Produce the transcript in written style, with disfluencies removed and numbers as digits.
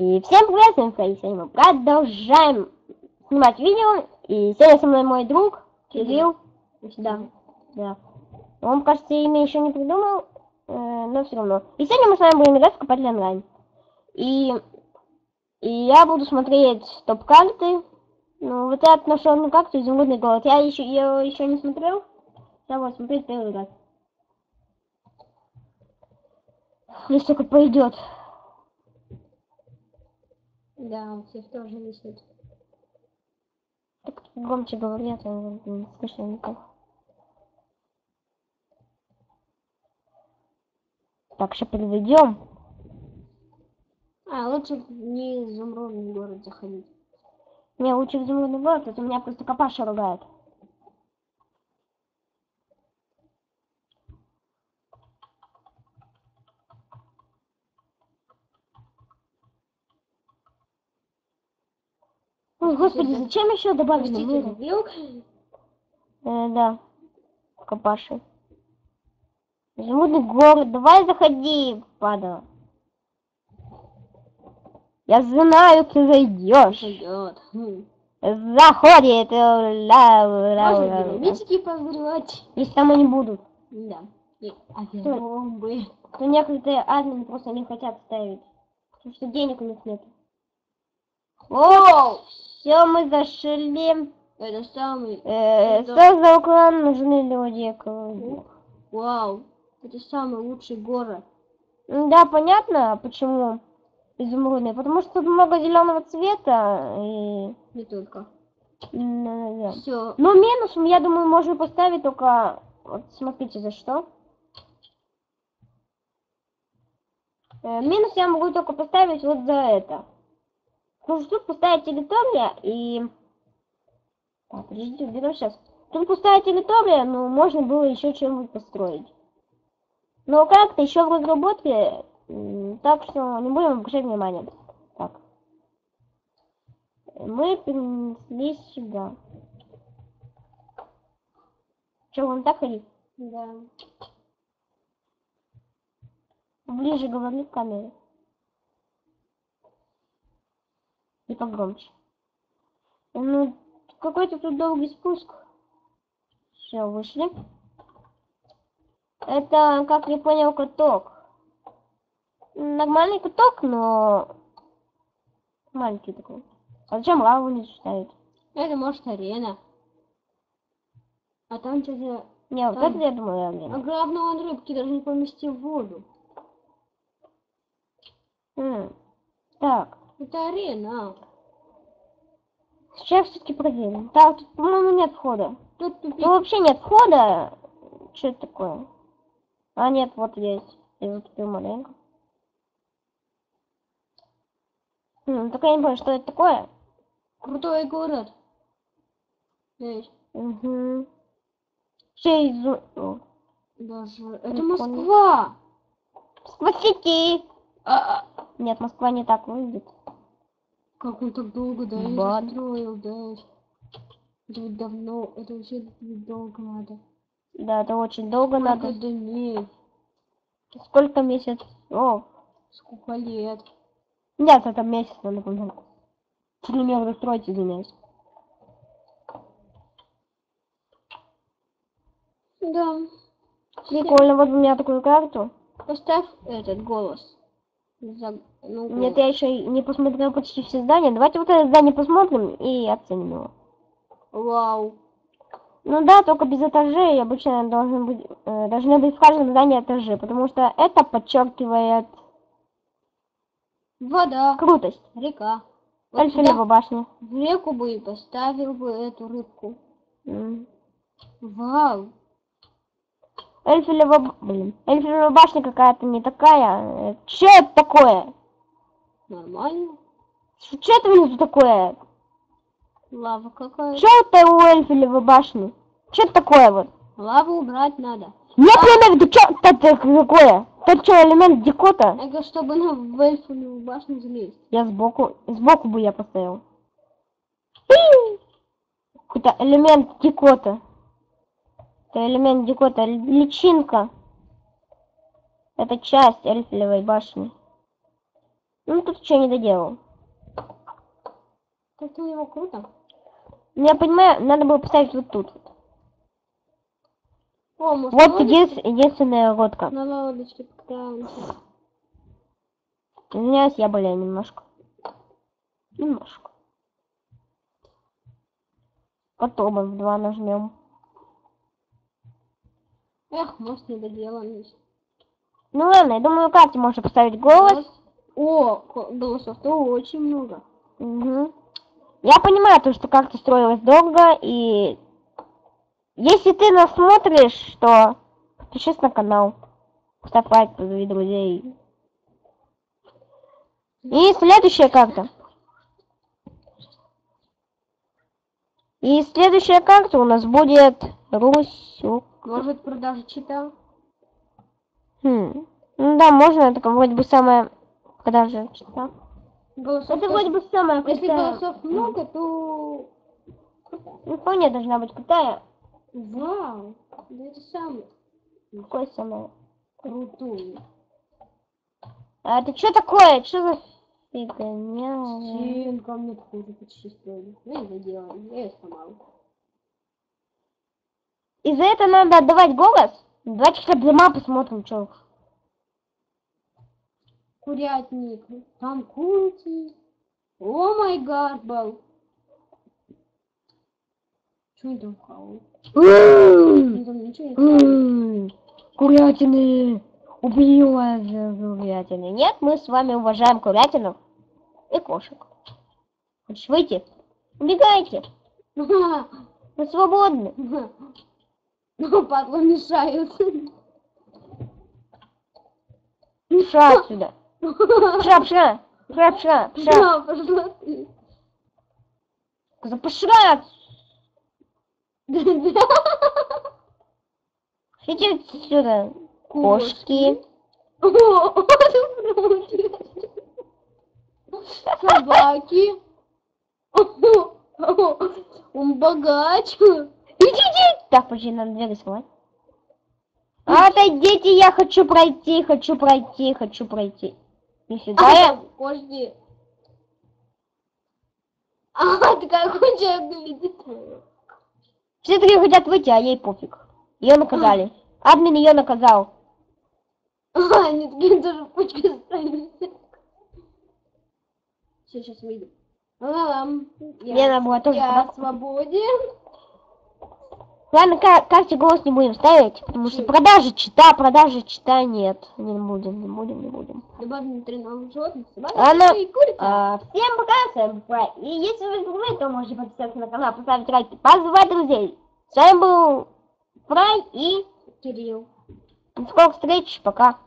И всем привет, с вами Фаисия, мы продолжаем снимать видео, и сегодня со мной мой друг Кирилл. Да. Он, кажется, имя еще не придумал, но все равно. И сегодня мы с вами будем играть в Копатель онлайн. И я буду смотреть топ-карты. Ну, вот я нашел одну карту, изумрудный голод. Я ее еще не смотрел. Я вот смотреть первый раз. Если только пойдет. Да, у всех тоже висит. Так громче говорят, не слышно никак. Так, сейчас переведем. Лучше не в изумрудный город заходить. Не, лучше в изумрудный город, это меня просто Капаша ругает. Ой, господи, зачем еще добавили мир? Да, Капаши. Изумрудный город, давай заходи, падала. Я знаю, ты зайдешь. Заходи, Можно динамитики позрывать. Если там они будут. Да. И авиабомбы. То некоторые админы просто не хотят ставить. Потому что денег у них нет. О, все, мы зашли. Это самый... Создал клан, нужны люди. Вау. Это самый лучший город. Да, понятно, почему изумрудный. Потому что тут много зеленого цвета и... Не только. Да. Все. Но минусом, я думаю, можно поставить только... Вот смотрите, за что. Минус я могу только поставить вот за это. Потому что тут пустая территория и... Так, подождите, где там сейчас? Тут пустая территория, но можно было еще что-нибудь построить. Но как-то еще в разработке, так что не будем обращать внимания. Так. Мы перенеслись сюда. Че, вон так ходить? Да. Ближе говори к камере. И погромче. Ну, какой-то тут долгий спуск. Все, вышли. Это, как я понял, каток. Нормальный каток, но маленький такой. А зачем лаву не ставить? Это может арена. А там что-то... Не, вот это я думаю, арена. А главное, он рыбки даже не поместил в воду. Так. Это арена. Сейчас все-таки проверим. Так, тут, по-моему, нет входа. Тут тупик. Ну, вообще нет входа. Что это такое? А, нет, вот есть. Я затупил маленько. Только я не понял, что это такое. Крутой город. Здесь. Угу. Все из... Даже... Это Москва! Москва-Сити! Нет, Москва не так выглядит. Как он так долго, да, Бад. строил, да. Это ведь давно, это вообще долго надо. Да, это очень долго Сколько надо. дней? Сколько месяцев? О, Сколько лет? нет, это месяц, надо помню. Телемер строить, извиняюсь. Да. Прикольно, вот у меня такую карту. Поставь этот голос. Ну, Нет, я еще не посмотрел почти все здания. Давайте вот это здание посмотрим и оценим его. Вау. Ну да, только без этажей. Обычно должны быть в каждом здании этажи, потому что это подчеркивает Вода. крутость. Река. Вот Эльфелева башня. в реку бы и поставил бы эту рыбку. Вау. Эльфелева башня какая-то не такая. Че это такое? Нормально. Че это внизу такое? Лава какая? Че это у Эльфелевой башни? Че это такое вот? Лаву убрать надо. Нет, я имею в виду, что это такое? Это что, элемент дикота? Это чтобы в Эльфелеву башню залезть. Я сбоку бы я поставил. Какой-то элемент дикота. Это элемент дикота, личинка. Это часть Эльфелевой башни. Ну, тут что не доделал. Как у него круто. Ну, я понимаю, надо было поставить вот тут. О, может, Вот единственная лодка. на лодочке покатаемся. Извиняюсь, я болею немножко. Немножко. Потом в 2 нажмем. Эх, может, не доделанный. Ну ладно, я думаю, карте можно поставить голос. О, голосов-то очень много. Угу. Я понимаю то, что карта строилась долго, и если ты нас смотришь, то подпишись на канал, ставь лайк, позови друзей. И следующая карта. И следующая карта у нас будет Русюк. Может, продажа читал? Ну да, можно, это вроде бы самое... Продажа чита. Голосов Это вроде бы самое Если крутая. голосов много, то... Ну, вполне должна быть крутая. Вау! Да это самое Какое самое? крутое. А это что такое? Что за фигня? Стенка мне тоже почти строили. Ну и заделали. Я ее сломал. И за это надо отдавать голос? Давайте хотя бы дома посмотрим, что. Курятник. Там кунти. О май гад, был. Что они там хавают? Они там ничего не хавают. Курятины! Убила курятины. Нет, мы с вами уважаем курятинов и кошек. Хочешь выйти? Убегайте. Мы свободны. Ну, падла мешают. Пша отсюда. Пша, пша. Пша, пша, пша. Да, пошла ты. Запошла. Идите отсюда. Кошки. Собаки. Он богач. Идите. Так, почти надо двери сломать. Отойдите, я хочу пройти, хочу пройти, хочу пройти. Нифига я. Кошки. А, ты как хочешь видеть? Все таки хотят выйти, а ей пофиг. Ее наказали. Админ ее наказал. А, они такие тоже в кучке остались. Сейчас выйду. Мне надо было тоже Я подать. свободен. Ладно, карте голос не будем ставить, потому что продажи чита нет. Не будем. Добавим 3 новых животных. Ладно. И курица. Всем пока, с вами Фрай. И если вы забыли, то можете подписаться на канал, поставить лайки, позвать друзей. С вами был Фрай и Кирилл. до скорых встреч, пока.